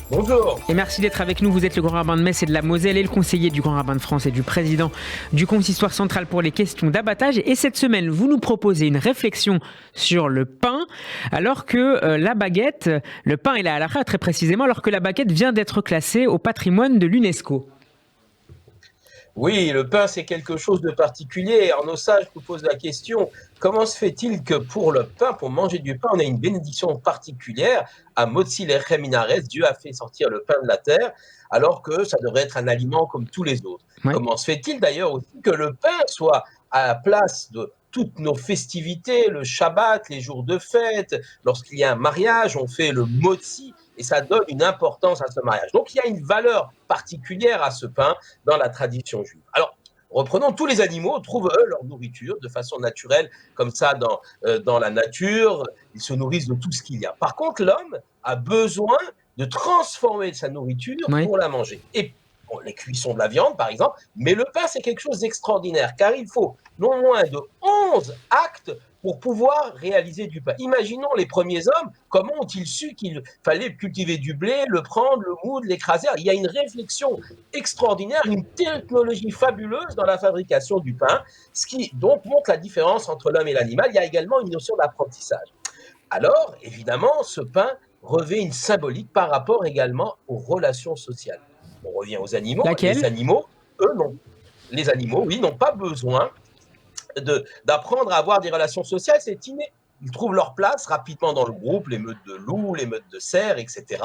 Bonjour. Et merci d'être avec nous. Vous êtes le grand rabbin de Metz et de la Moselle et le conseiller du grand rabbin de France et du président du consistoire central pour les questions d'abattage. Et cette semaine, vous nous proposez une réflexion sur le pain, alors que la baguette, le pain et la halakha très précisément, alors que la baguette vient d'être classée au patrimoine de l'UNESCO. Oui, le pain, c'est quelque chose de particulier. Alors, nos sages nous posent la question, comment se fait-il que pour le pain, pour manger du pain, on a une bénédiction particulière à Motzi Lechem Minaretz, Dieu a fait sortir le pain de la terre, alors que ça devrait être un aliment comme tous les autres. Ouais. Comment se fait-il d'ailleurs aussi que le pain soit à la place de toutes nos festivités, le Shabbat, les jours de fête, lorsqu'il y a un mariage, on fait le motzi, et ça donne une importance à ce mariage. Donc, il y a une valeur particulière à ce pain dans la tradition juive. Alors, reprenons, tous les animaux trouvent, eux, leur nourriture de façon naturelle, comme ça, dans la nature. Ils se nourrissent de tout ce qu'il y a. Par contre, l'homme a besoin de transformer sa nourriture Oui. pour la manger. Et bon, les cuissons de la viande, par exemple, mais le pain, c'est quelque chose d'extraordinaire, car il faut non moins de 11 actes pour pouvoir réaliser du pain. Imaginons les premiers hommes, comment ont-ils su qu'il fallait cultiver du blé, le prendre, le moudre, l'écraser. Il y a une réflexion extraordinaire, une technologie fabuleuse dans la fabrication du pain, ce qui donc montre la différence entre l'homme et l'animal. Il y a également une notion d'apprentissage. Alors, évidemment, ce pain revêt une symbolique par rapport également aux relations sociales. On revient aux animaux. Les Laquelle ? animaux, eux, non. Les animaux, oui, n'ont pas besoin d'apprendre à avoir des relations sociales, c'est inné. Ils trouvent leur place rapidement dans le groupe, les meutes de loups, les meutes de cerfs, etc.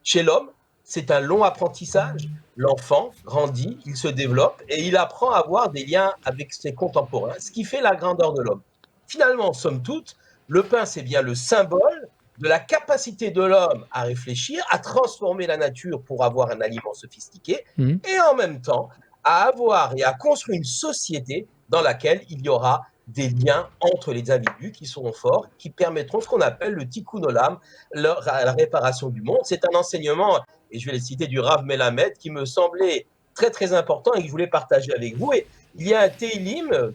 Chez l'homme, c'est un long apprentissage. L'enfant grandit, il se développe et il apprend à avoir des liens avec ses contemporains, ce qui fait la grandeur de l'homme. Finalement, somme toute, le pain, c'est bien le symbole de la capacité de l'homme à réfléchir, à transformer la nature pour avoir un aliment sophistiqué, et en même temps à avoir et à construire une société dans laquelle il y aura des liens entre les individus qui seront forts, qui permettront ce qu'on appelle le tikkun olam, la réparation du monde. C'est un enseignement, et je vais le citer, du Rav Melamed, qui me semblait très très important et que je voulais partager avec vous. Et il y a un Teilim,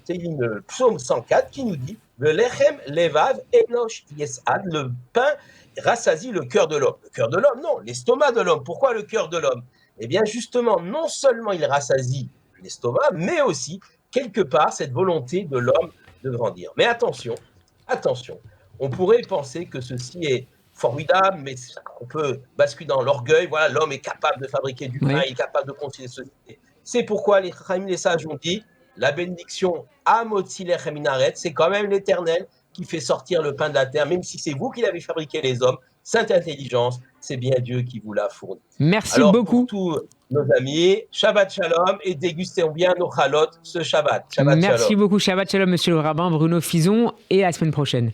psaume 104, qui nous dit « Le lechem levav enosh yesad » le pain rassasie le cœur de l'homme. Le cœur de l'homme, non, l'estomac de l'homme. Pourquoi le cœur de l'homme? Eh bien justement, non seulement il rassasie l'estomac, mais aussi quelque part cette volonté de l'homme de grandir. Mais attention, on pourrait penser que ceci est formidable, mais on peut basculer dans l'orgueil. Voilà, l'homme est capable de fabriquer du pain, il est capable de construire des sociétés. C'est pourquoi les Chachamim, les sages ont dit, la bénédiction à Motzi Lechem Minaretz, c'est quand même l'Éternel qui fait sortir le pain de la terre, même si c'est vous qui l'avez fabriqué, les hommes. Sainte intelligence, c'est bien Dieu qui vous l'a fourni. Merci Alors, beaucoup. pour tous nos amis, Shabbat Shalom, et dégustons bien nos chalotes ce Shabbat. Shabbat Merci Shalom. beaucoup. Shabbat Shalom, monsieur le rabbin Bruno Fison, et à la semaine prochaine.